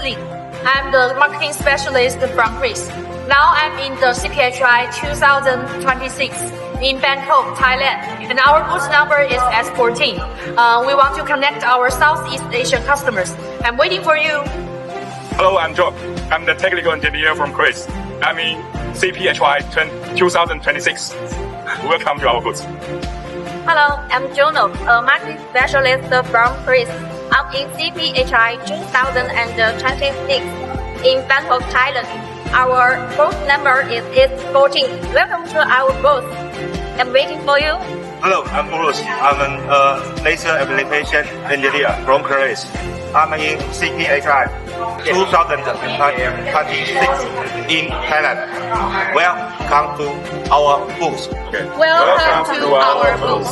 Leslie. I'm the marketing specialist from Greece. Now I'm in the CPHI 2026 in Bangkok, Thailand, and our booth number is S14. We want to connect our Southeast Asian customers. I'm waiting for you. Hello, I'm Joe. I'm the technical engineer from Greece. I'm in CPHI 2026. Welcome to our booth. Hello, I'm Jono, a marketing specialist from Greece. I'm in CPHI 2026 in Bangkok, Thailand. Our booth number is 14. Welcome to our booth. I'm waiting for you. Hello, I'm Bruce. I'm a laser application engineer from Ceres. I'm in CPHI 2026 in Thailand. Welcome to our booth. Welcome to our booth.